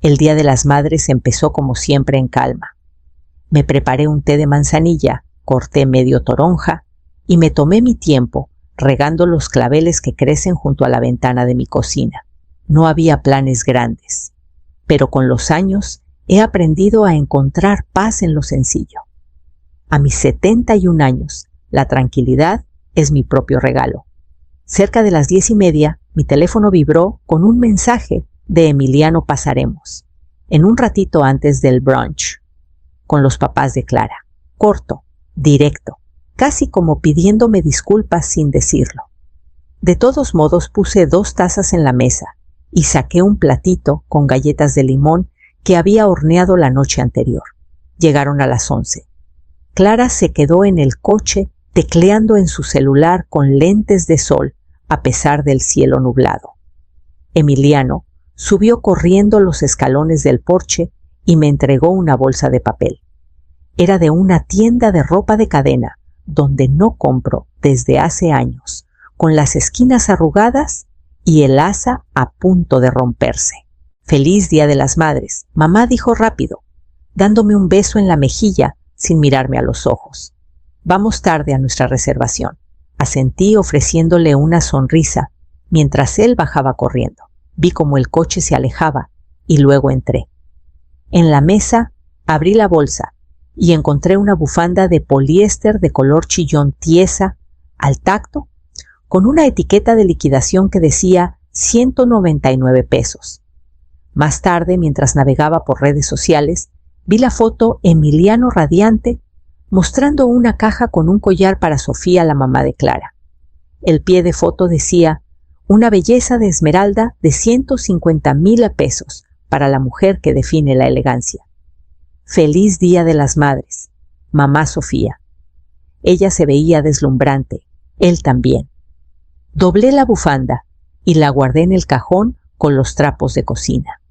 El Día de las Madres empezó como siempre en calma. Me preparé un té de manzanilla, corté medio toronja y me tomé mi tiempo regando los claveles que crecen junto a la ventana de mi cocina. No había planes grandes, pero con los años he aprendido a encontrar paz en lo sencillo. A mis 71 años, la tranquilidad es mi propio regalo. Cerca de las 10:30, mi teléfono vibró con un mensaje de Emiliano Pasaremos, en un ratito antes del brunch, con los papás de Clara. Corto, directo, casi como pidiéndome disculpas sin decirlo. De todos modos puse 2 tazas en la mesa y saqué un platito con galletas de limón que había horneado la noche anterior. Llegaron a las 11. Clara se quedó en el coche tecleando en su celular con lentes de sol a pesar del cielo nublado. Emiliano subió corriendo los escalones del porche y me entregó una bolsa de papel. Era de una tienda de ropa de cadena, donde no compro desde hace años, con las esquinas arrugadas y el asa a punto de romperse. «Feliz Día de las Madres», mamá dijo rápido, dándome un beso en la mejilla sin mirarme a los ojos. «Vamos tarde a nuestra reservación», asentí ofreciéndole una sonrisa mientras él bajaba corriendo. Vi cómo el coche se alejaba y luego entré. En la mesa abrí la bolsa y encontré una bufanda de poliéster de color chillón tiesa, al tacto, con una etiqueta de liquidación que decía 199 pesos. Más tarde, mientras navegaba por redes sociales, vi la foto Emiliano radiante mostrando una caja con un collar para Sofía, la mamá de Clara. El pie de foto decía: una belleza de esmeralda de 150,000 pesos para la mujer que define la elegancia. Feliz Día de las Madres, mamá Sofía. Ella se veía deslumbrante, él también. Doblé la bufanda y la guardé en el cajón con los trapos de cocina.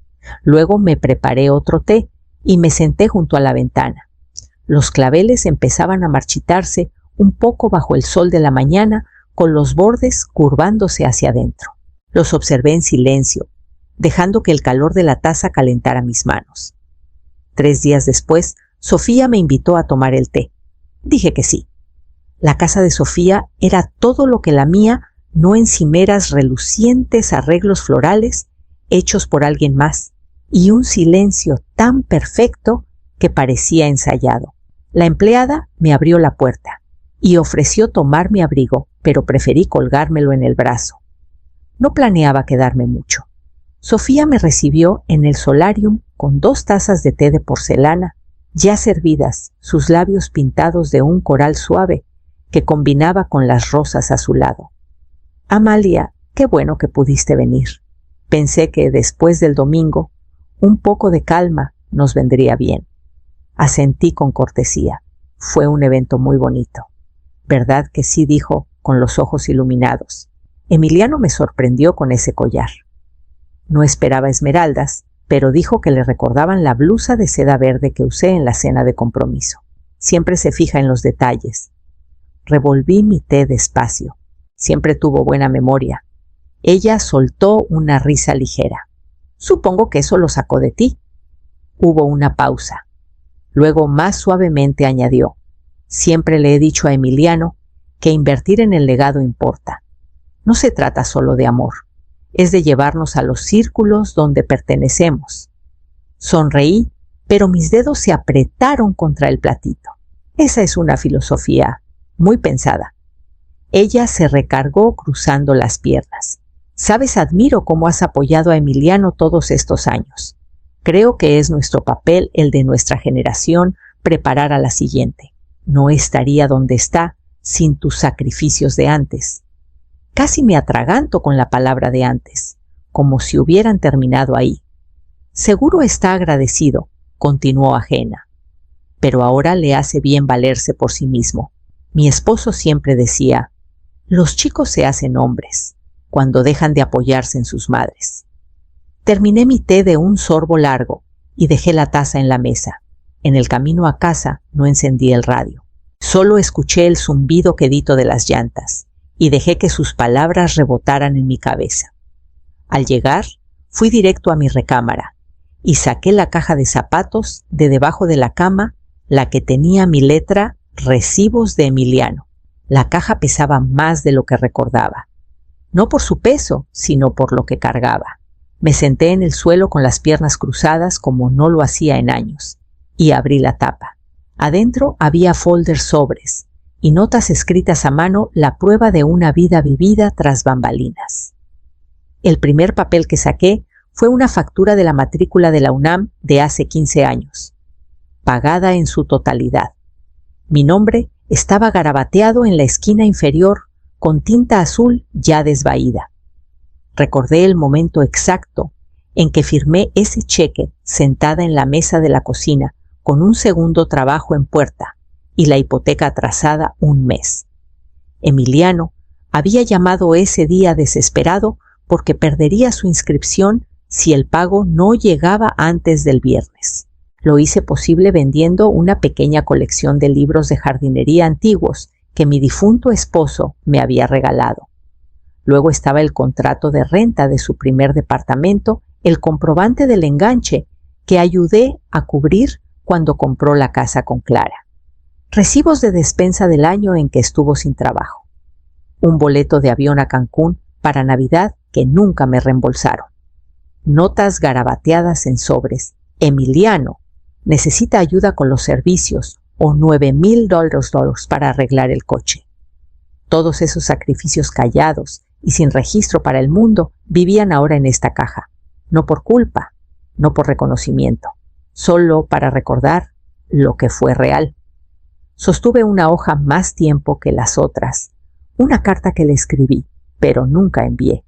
Luego me preparé otro té y me senté junto a la ventana. Los claveles empezaban a marchitarse un poco bajo el sol de la mañana, con los bordes curvándose hacia adentro. Los observé en silencio, dejando que el calor de la taza calentara mis manos. 3 días después, Sofía me invitó a tomar el té. Dije que sí. La casa de Sofía era todo lo que la mía, no en cimeras relucientes arreglos florales hechos por alguien más, y un silencio tan perfecto que parecía ensayado. La empleada me abrió la puerta y ofreció tomar mi abrigo, pero preferí colgármelo en el brazo. No planeaba quedarme mucho. Sofía me recibió en el solarium con 2 tazas de té de porcelana, ya servidas, sus labios pintados de un coral suave que combinaba con las rosas a su lado. «Amalia, qué bueno que pudiste venir. Pensé que después del domingo, un poco de calma nos vendría bien». Asentí con cortesía. Fue un evento muy bonito. «¿Verdad que sí?», dijo, con los ojos iluminados. Emiliano me sorprendió con ese collar. No esperaba esmeraldas, pero dijo que le recordaban la blusa de seda verde que usé en la cena de compromiso. Siempre se fija en los detalles. Revolví mi té despacio. Siempre tuvo buena memoria. Ella soltó una risa ligera. «Supongo que eso lo sacó de ti». Hubo una pausa. Luego, más suavemente, añadió: «Siempre le he dicho a Emiliano que invertir en el legado importa. No se trata solo de amor, es de llevarnos a los círculos donde pertenecemos». Sonreí, pero mis dedos se apretaron contra el platito. Esa es una filosofía muy pensada. Ella se recargó cruzando las piernas. «Sabes, admiro cómo has apoyado a Emiliano todos estos años. Creo que es nuestro papel, el de nuestra generación, preparar a la siguiente. No estaría donde está sin tus sacrificios de antes». Casi me atraganto con la palabra de antes, como si hubieran terminado ahí. «Seguro está agradecido», continuó ajena. «Pero ahora le hace bien valerse por sí mismo. Mi esposo siempre decía: los chicos se hacen hombres cuando dejan de apoyarse en sus madres». Terminé mi té de un sorbo largo y dejé la taza en la mesa. En el camino a casa no encendí el radio. Solo escuché el zumbido quedito de las llantas y dejé que sus palabras rebotaran en mi cabeza. Al llegar, fui directo a mi recámara y saqué la caja de zapatos de debajo de la cama, la que tenía mi letra Recibos de Emiliano. La caja pesaba más de lo que recordaba. No por su peso, sino por lo que cargaba. Me senté en el suelo con las piernas cruzadas como no lo hacía en años, y abrí la tapa. Adentro había folders sobres y notas escritas a mano, la prueba de una vida vivida tras bambalinas. El primer papel que saqué fue una factura de la matrícula de la UNAM de hace 15 años, pagada en su totalidad. Mi nombre estaba garabateado en la esquina inferior con tinta azul ya desvaída. Recordé el momento exacto en que firmé ese cheque sentada en la mesa de la cocina con un segundo trabajo en puerta y la hipoteca atrasada un mes. Emiliano había llamado ese día desesperado porque perdería su inscripción si el pago no llegaba antes del viernes. Lo hice posible vendiendo una pequeña colección de libros de jardinería antiguos que mi difunto esposo me había regalado. Luego estaba el contrato de renta de su primer departamento, el comprobante del enganche que ayudé a cubrir cuando compró la casa con Clara. Recibos de despensa del año en que estuvo sin trabajo. Un boleto de avión a Cancún para Navidad que nunca me reembolsaron. Notas garabateadas en sobres. Emiliano necesita ayuda con los servicios o $9,000 para arreglar el coche. Todos esos sacrificios callados y sin registro para el mundo vivían ahora en esta caja. No por culpa, no por reconocimiento, solo para recordar lo que fue real. Sostuve una hoja más tiempo que las otras, una carta que le escribí, pero nunca envié.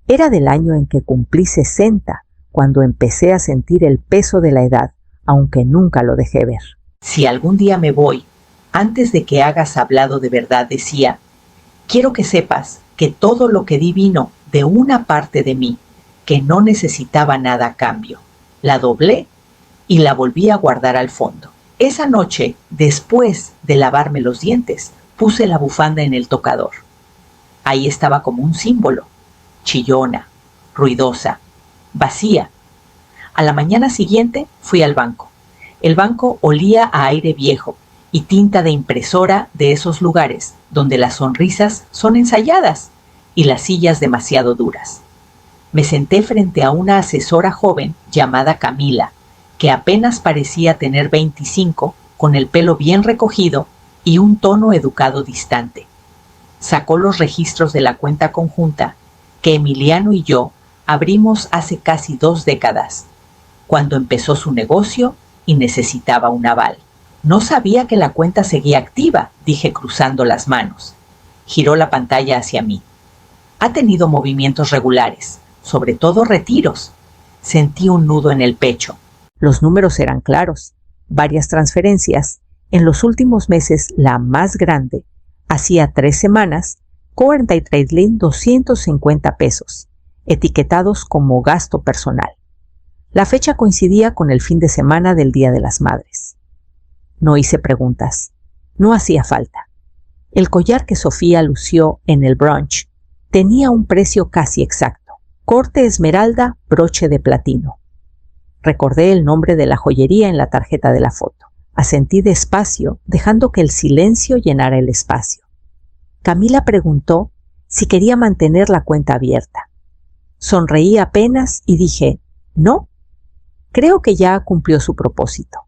Era del año en que cumplí 60, cuando empecé a sentir el peso de la edad, aunque nunca lo dejé ver. Si algún día me voy, antes de que hagas hablado de verdad, decía, quiero que sepas que todo lo que di vino de una parte de mí, que no necesitaba nada a cambio. La doblé y la volví a guardar al fondo. Esa noche, después de lavarme los dientes, puse la bufanda en el tocador. Ahí estaba como un símbolo, chillona, ruidosa, vacía. A la mañana siguiente fui al banco. El banco olía a aire viejo y tinta de impresora de esos lugares donde las sonrisas son ensayadas y las sillas demasiado duras. Me senté frente a una asesora joven llamada Camila, que apenas parecía tener 25, con el pelo bien recogido y un tono educado distante. Sacó los registros de la cuenta conjunta que Emiliano y yo abrimos hace casi 2 décadas, cuando empezó su negocio y necesitaba un aval. No sabía que la cuenta seguía activa, dije cruzando las manos. Giró la pantalla hacia mí. Ha tenido movimientos regulares, sobre todo retiros. Sentí un nudo en el pecho. Los números eran claros. Varias transferencias. En los últimos meses, la más grande, hacía 3 semanas, $43,250, etiquetados como gasto personal. La fecha coincidía con el fin de semana del Día de las Madres. No hice preguntas. No hacía falta. El collar que Sofía lució en el brunch tenía un precio casi exacto. Corte esmeralda, broche de platino. Recordé el nombre de la joyería en la tarjeta de la foto. Asentí despacio, dejando que el silencio llenara el espacio. Camila preguntó si quería mantener la cuenta abierta. Sonreí apenas y dije, no. Creo que ya cumplió su propósito.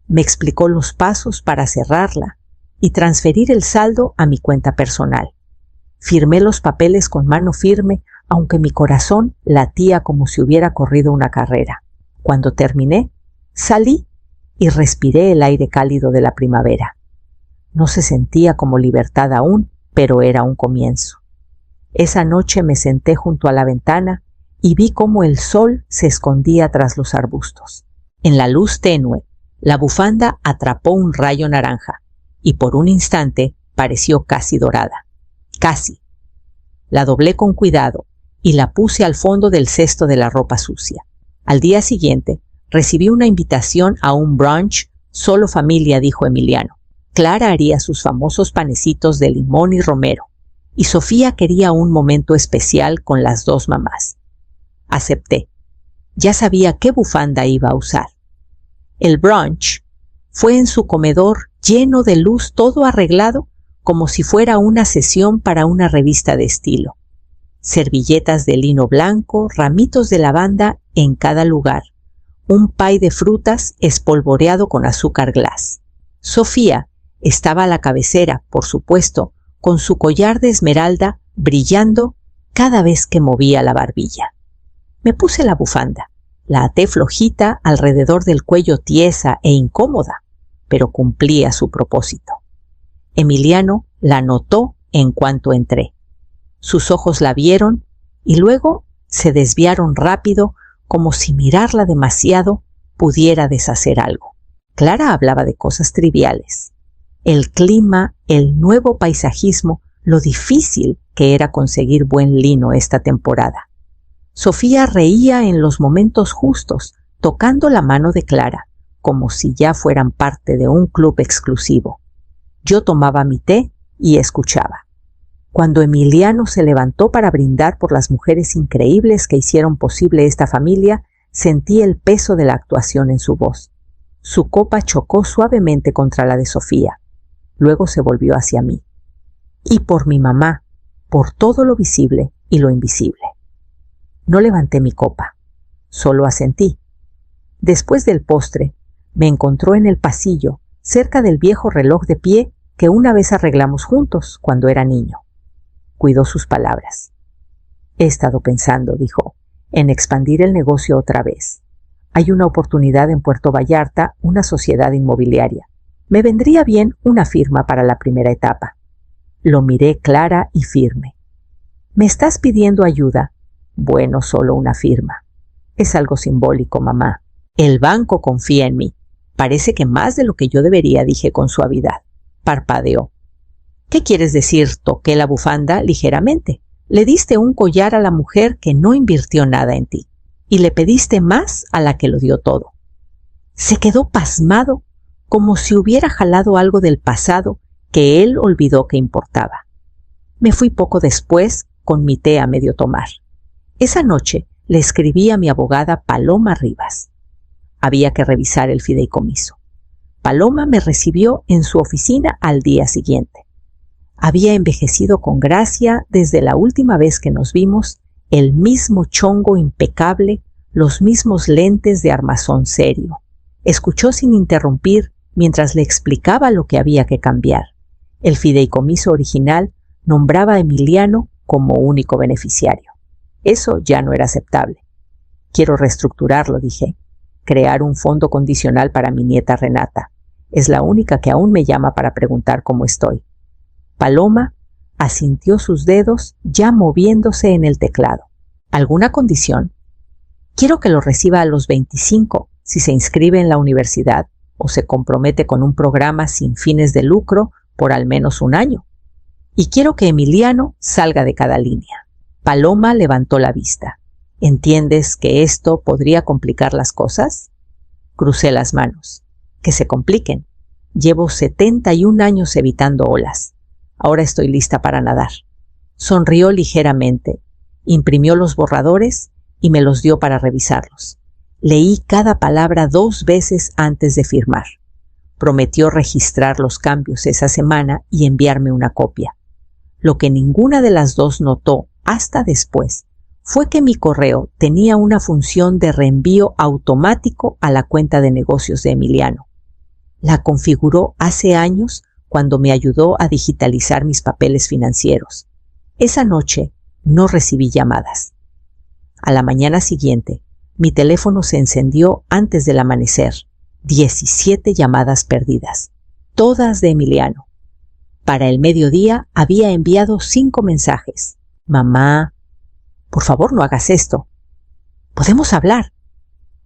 Me explicó los pasos para cerrarla y transferir el saldo a mi cuenta personal. Firmé los papeles con mano firme, aunque mi corazón latía como si hubiera corrido una carrera. Cuando terminé, salí y respiré el aire cálido de la primavera. No se sentía como libertad aún, pero era un comienzo. Esa noche me senté junto a la ventana y vi cómo el sol se escondía tras los arbustos. En la luz tenue, la bufanda atrapó un rayo naranja y por un instante pareció casi dorada. Casi. La doblé con cuidado y la puse al fondo del cesto de la ropa sucia. Al día siguiente, recibí una invitación a un brunch, solo familia, dijo Emiliano. Clara haría sus famosos panecitos de limón y romero, y Sofía quería un momento especial con las 2 mamás. Acepté. Ya sabía qué bufanda iba a usar. El brunch fue en su comedor lleno de luz, todo arreglado como si fuera una sesión para una revista de estilo. Servilletas de lino blanco, ramitos de lavanda en cada lugar, un pay de frutas espolvoreado con azúcar glass. Sofía estaba a la cabecera, por supuesto, con su collar de esmeralda brillando cada vez que movía la barbilla. Me puse la bufanda, la até flojita alrededor del cuello, tiesa e incómoda, pero cumplía su propósito. Emiliano la notó en cuanto entré. Sus ojos la vieron y luego se desviaron rápido, como si mirarla demasiado pudiera deshacer algo. Clara hablaba de cosas triviales. El clima, el nuevo paisajismo, lo difícil que era conseguir buen lino esta temporada. Sofía reía en los momentos justos, tocando la mano de Clara, como si ya fueran parte de un club exclusivo. Yo tomaba mi té y escuchaba. Cuando Emiliano se levantó para brindar por las mujeres increíbles que hicieron posible esta familia, sentí el peso de la actuación en su voz. Su copa chocó suavemente contra la de Sofía. Luego se volvió hacia mí. Y por mi mamá, por todo lo visible y lo invisible. No levanté mi copa, solo asentí. Después del postre, me encontró en el pasillo, cerca del viejo reloj de pie que una vez arreglamos juntos cuando era niño. Cuidó sus palabras. He estado pensando, dijo, en expandir el negocio otra vez. Hay una oportunidad en Puerto Vallarta, una sociedad inmobiliaria. Me vendría bien una firma para la primera etapa. Lo miré clara y firme. ¿Me estás pidiendo ayuda? Bueno, solo una firma. Es algo simbólico, mamá. El banco confía en mí. Parece que más de lo que yo debería, dije con suavidad. Parpadeó. ¿Qué quieres decir? Toqué la bufanda ligeramente. Le diste un collar a la mujer que no invirtió nada en ti. Y le pediste más a la que lo dio todo. Se quedó pasmado, como si hubiera jalado algo del pasado que él olvidó que importaba. Me fui poco después con mi té a medio tomar. Esa noche le escribí a mi abogada Paloma Rivas. Había que revisar el fideicomiso. Paloma me recibió en su oficina al día siguiente. Había envejecido con gracia desde la última vez que nos vimos, el mismo chongo impecable, los mismos lentes de armazón serio. Escuchó sin interrumpir mientras le explicaba lo que había que cambiar. El fideicomiso original nombraba a Emiliano como único beneficiario. Eso ya no era aceptable. Quiero reestructurarlo, dije. Crear un fondo condicional para mi nieta Renata. Es la única que aún me llama para preguntar cómo estoy. Paloma asintió sus dedos ya moviéndose en el teclado. ¿Alguna condición? Quiero que lo reciba a los 25 si se inscribe en la universidad o se compromete con un programa sin fines de lucro por al menos un año. Y quiero que Emiliano salga de cada línea. Paloma levantó la vista. ¿Entiendes que esto podría complicar las cosas? Crucé las manos. Que se compliquen. Llevo 71 años evitando olas. Ahora estoy lista para nadar. Sonrió ligeramente, imprimió los borradores y me los dio para revisarlos. Leí cada palabra 2 veces antes de firmar. Prometió registrar los cambios esa semana y enviarme una copia. Lo que ninguna de las dos notó hasta después fue que mi correo tenía una función de reenvío automático a la cuenta de negocios de Emiliano. La configuró hace años cuando me ayudó a digitalizar mis papeles financieros. Esa noche no recibí llamadas. A la mañana siguiente, mi teléfono se encendió antes del amanecer. 17 llamadas perdidas, todas de Emiliano. Para el mediodía había enviado 5 mensajes. Mamá, por favor no hagas esto. ¿Podemos hablar?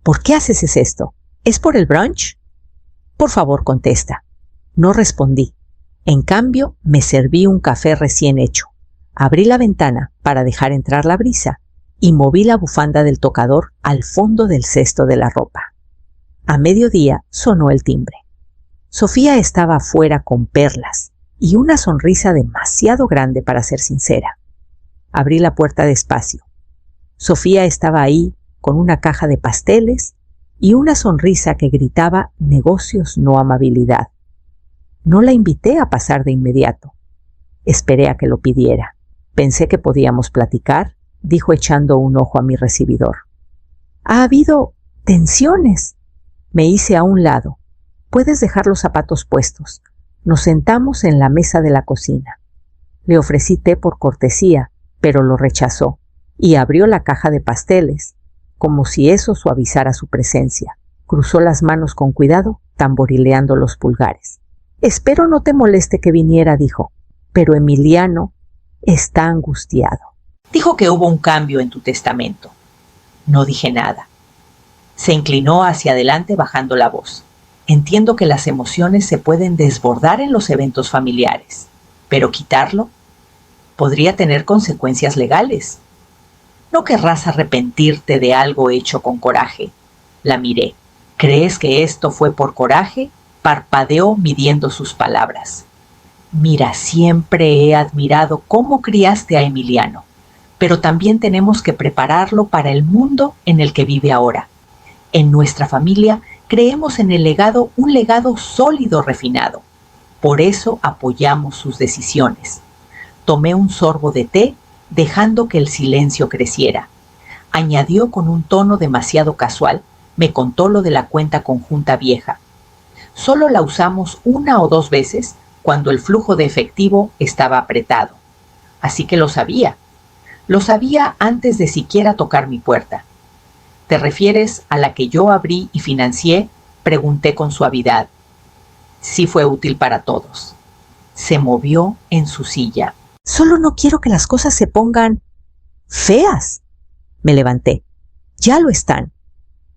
¿Por qué haces esto? ¿Es por el brunch? Por favor, contesta. No respondí. En cambio, me serví un café recién hecho. Abrí la ventana para dejar entrar la brisa y moví la bufanda del tocador al fondo del cesto de la ropa. A mediodía sonó el timbre. Sofía estaba afuera con perlas y una sonrisa demasiado grande para ser sincera. Abrí la puerta despacio. Sofía estaba ahí, con una caja de pasteles y una sonrisa que gritaba negocios, no amabilidad. No la invité a pasar de inmediato. Esperé a que lo pidiera. Pensé que podíamos platicar, dijo echando un ojo a mi recibidor. Ha habido tensiones. Me hice a un lado. Puedes dejar los zapatos puestos. Nos sentamos en la mesa de la cocina. Le ofrecí té por cortesía, pero lo rechazó y abrió la caja de pasteles, como si eso suavizara su presencia. Cruzó las manos con cuidado, tamborileando los pulgares. Espero no te moleste que viniera, dijo, pero Emiliano está angustiado. Dijo que hubo un cambio en tu testamento. No dije nada. Se inclinó hacia adelante bajando la voz. Entiendo que las emociones se pueden desbordar en los eventos familiares, pero quitarlo podría tener consecuencias legales. No querrás arrepentirte de algo hecho con coraje. La miré. ¿Crees que esto fue por coraje? Parpadeó midiendo sus palabras. Mira, siempre he admirado cómo criaste a Emiliano, pero también tenemos que prepararlo para el mundo en el que vive ahora. En nuestra familia creemos en el legado, un legado sólido, refinado. Por eso apoyamos sus decisiones. Tomé un sorbo de té, dejando que el silencio creciera. Añadió con un tono demasiado casual. Me contó lo de la cuenta conjunta vieja. Solo la usamos 1 o 2 veces cuando el flujo de efectivo estaba apretado. Así que lo sabía. Lo sabía antes de siquiera tocar mi puerta. ¿Te refieres a la que yo abrí y financié? Pregunté con suavidad. Sí fue útil para todos. Se movió en su silla. Solo no quiero que las cosas se pongan feas. Me levanté. Ya lo están.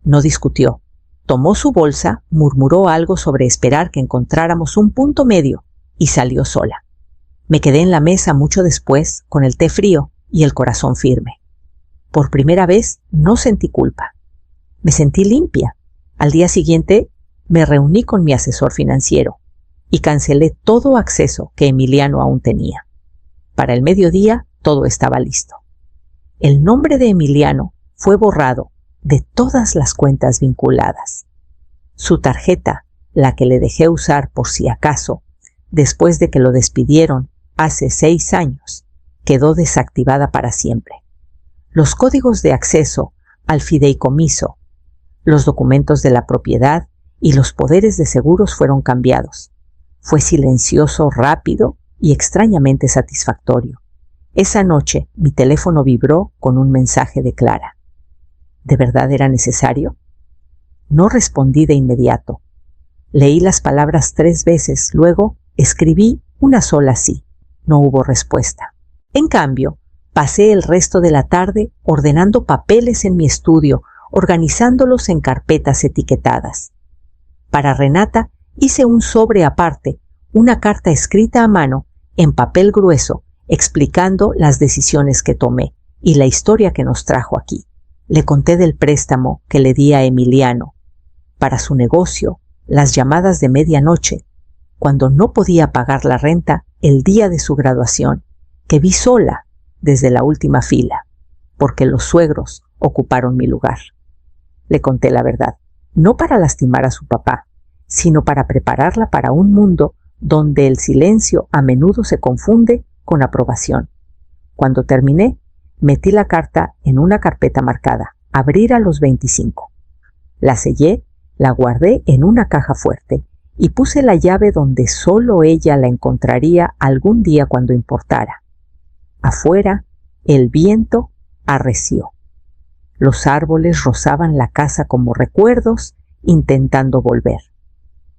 No discutió. Tomó su bolsa, murmuró algo sobre esperar que encontráramos un punto medio y salió sola. Me quedé en la mesa mucho después, con el té frío y el corazón firme. Por primera vez no sentí culpa. Me sentí limpia. Al día siguiente me reuní con mi asesor financiero y cancelé todo acceso que Emiliano aún tenía. Para el mediodía todo estaba listo. El nombre de Emiliano fue borrado de todas las cuentas vinculadas. Su tarjeta, la que le dejé usar por si acaso, después de que lo despidieron hace 6 años, quedó desactivada para siempre. Los códigos de acceso al fideicomiso, los documentos de la propiedad y los poderes de seguros fueron cambiados. Fue silencioso, rápido y extrañamente satisfactorio. Esa noche mi teléfono vibró con un mensaje de Clara. ¿De verdad era necesario? No respondí de inmediato. Leí las palabras 3 veces, luego escribí una sola sí. No hubo respuesta. En cambio, pasé el resto de la tarde ordenando papeles en mi estudio, organizándolos en carpetas etiquetadas. Para Renata hice un sobre aparte, una carta escrita a mano en papel grueso, explicando las decisiones que tomé y la historia que nos trajo aquí. Le conté del préstamo que le di a Emiliano para su negocio, las llamadas de medianoche, cuando no podía pagar la renta el día de su graduación, que vi sola desde la última fila, porque los suegros ocuparon mi lugar. Le conté la verdad, no para lastimar a su papá, sino para prepararla para un mundo donde el silencio a menudo se confunde con aprobación. Cuando terminé, metí la carta en una carpeta marcada, abrir a los 25. La sellé, la guardé en una caja fuerte y puse la llave donde solo ella la encontraría algún día cuando importara. Afuera, el viento arreció. Los árboles rozaban la casa como recuerdos, intentando volver.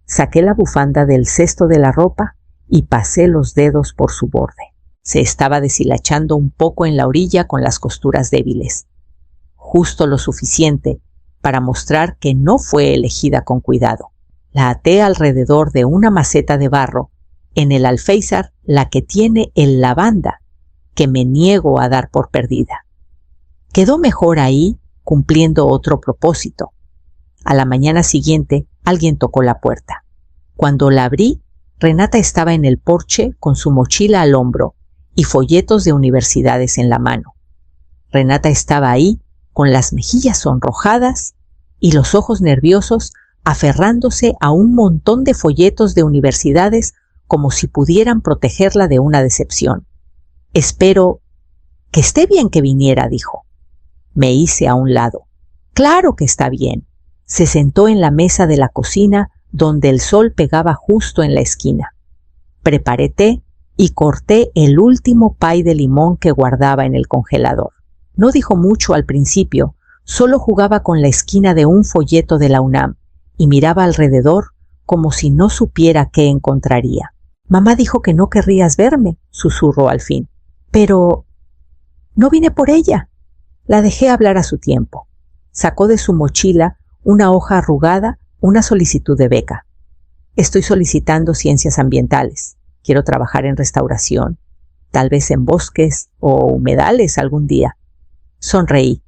Saqué la bufanda del cesto de la ropa y pasé los dedos por su borde. Se estaba deshilachando un poco en la orilla con las costuras débiles, justo lo suficiente para mostrar que no fue elegida con cuidado. La até alrededor de una maceta de barro, en el alféizar la que tiene el lavanda, que me niego a dar por perdida. Quedó mejor ahí, cumpliendo otro propósito. A la mañana siguiente, alguien tocó la puerta. Cuando la abrí, Renata estaba en el porche con su mochila al hombro y folletos de universidades en la mano. Renata estaba ahí con las mejillas sonrojadas y los ojos nerviosos, aferrándose a un montón de folletos de universidades como si pudieran protegerla de una decepción. «Espero que esté bien que viniera», dijo. Me hice a un lado. «Claro que está bien». Se sentó en la mesa de la cocina donde el sol pegaba justo en la esquina. Preparé té y corté el último pay de limón que guardaba en el congelador. No dijo mucho al principio, solo jugaba con la esquina de un folleto de la UNAM y miraba alrededor como si no supiera qué encontraría. «Mamá dijo que no querrías verme», susurró al fin. «Pero no vine por ella». La dejé hablar a su tiempo. Sacó de su mochila una hoja arrugada, una solicitud de beca. «Estoy solicitando ciencias ambientales. Quiero trabajar en restauración, tal vez en bosques o humedales algún día». Sonreí.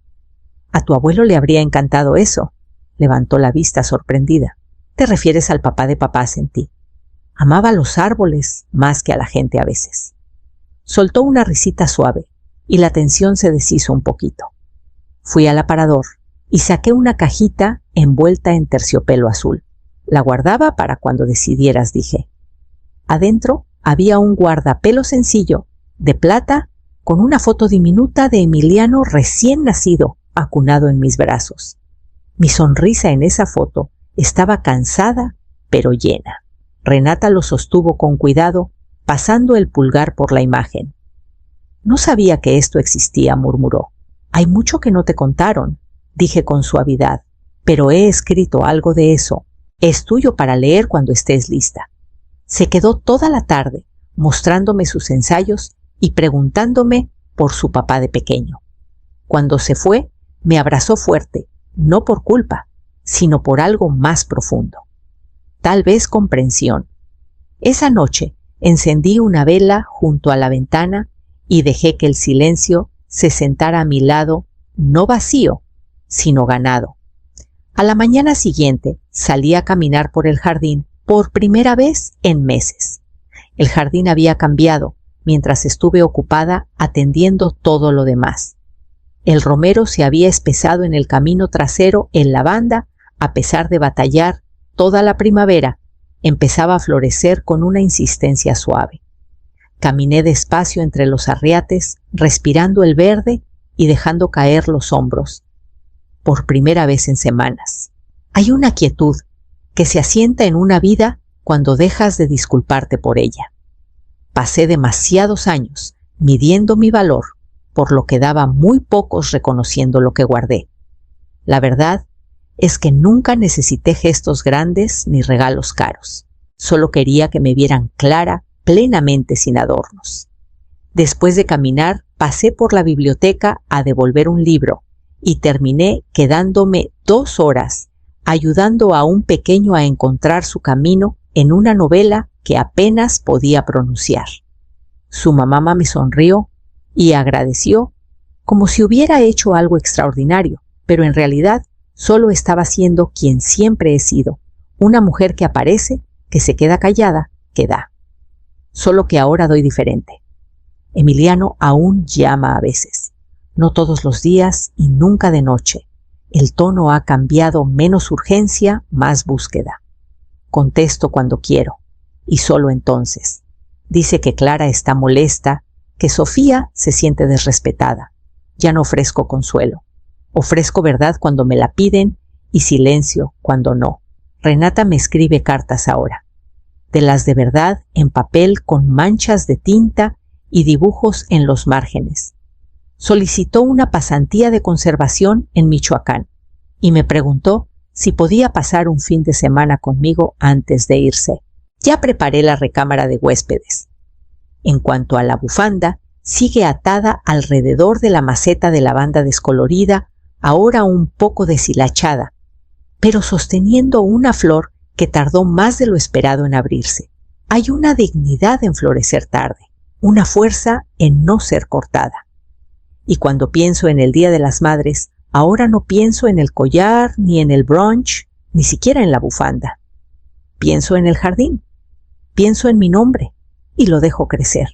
«A tu abuelo le habría encantado eso». Levantó la vista sorprendida. «Te refieres al papá de papá», sentí. Amaba los árboles más que a la gente a veces. Soltó una risita suave y la tensión se deshizo un poquito. Fui al aparador y saqué una cajita envuelta en terciopelo azul. «La guardaba para cuando decidieras», dije. Adentro había un guardapelo sencillo, de plata, con una foto diminuta de Emiliano recién nacido, acunado en mis brazos. Mi sonrisa en esa foto estaba cansada, pero llena. Renata lo sostuvo con cuidado, pasando el pulgar por la imagen. «No sabía que esto existía», murmuró. «Hay mucho que no te contaron», dije con suavidad, «pero he escrito algo de eso. Es tuyo para leer cuando estés lista». Se quedó toda la tarde mostrándome sus ensayos y preguntándome por su papá de pequeño. Cuando se fue, me abrazó fuerte, no por culpa, sino por algo más profundo. Tal vez comprensión. Esa noche encendí una vela junto a la ventana y dejé que el silencio se sentara a mi lado, no vacío, sino ganado. A la mañana siguiente salí a caminar por el jardín por primera vez en meses. El jardín había cambiado mientras estuve ocupada atendiendo todo lo demás. El romero se había espesado en el camino trasero en lavanda, a pesar de batallar toda la primavera, empezaba a florecer con una insistencia suave. Caminé despacio entre los arriates, respirando el verde y dejando caer los hombros. Por primera vez en semanas. Hay una quietud que se asienta en una vida cuando dejas de disculparte por ella. Pasé demasiados años midiendo mi valor, por lo que daba muy pocos reconociendo lo que guardé. La verdad es que nunca necesité gestos grandes ni regalos caros. Solo quería que me vieran clara, plenamente sin adornos. Después de caminar, pasé por la biblioteca a devolver un libro y terminé quedándome 2 horas ayudando a un pequeño a encontrar su camino en una novela que apenas podía pronunciar. Su mamá me sonrió y agradeció como si hubiera hecho algo extraordinario, pero en realidad solo estaba siendo quien siempre he sido, una mujer que aparece, que se queda callada, que da. Solo que ahora doy diferente. Emiliano aún llama a veces, no todos los días y nunca de noche. El tono ha cambiado, menos urgencia, más búsqueda. Contesto cuando quiero, y solo entonces. Dice que Clara está molesta, que Sofía se siente desrespetada. Ya no ofrezco consuelo. Ofrezco verdad cuando me la piden y silencio cuando no. Renata me escribe cartas ahora. De las de verdad en papel con manchas de tinta y dibujos en los márgenes. Solicitó una pasantía de conservación en Michoacán y me preguntó si podía pasar un fin de semana conmigo antes de irse. Ya preparé la recámara de huéspedes. En cuanto a la bufanda, sigue atada alrededor de la maceta de lavanda descolorida, ahora un poco deshilachada, pero sosteniendo una flor que tardó más de lo esperado en abrirse. Hay una dignidad en florecer tarde, una fuerza en no ser cortada. Y cuando pienso en el Día de las Madres, ahora no pienso en el collar, ni en el brunch, ni siquiera en la bufanda. Pienso en el jardín, pienso en mi nombre y lo dejo crecer.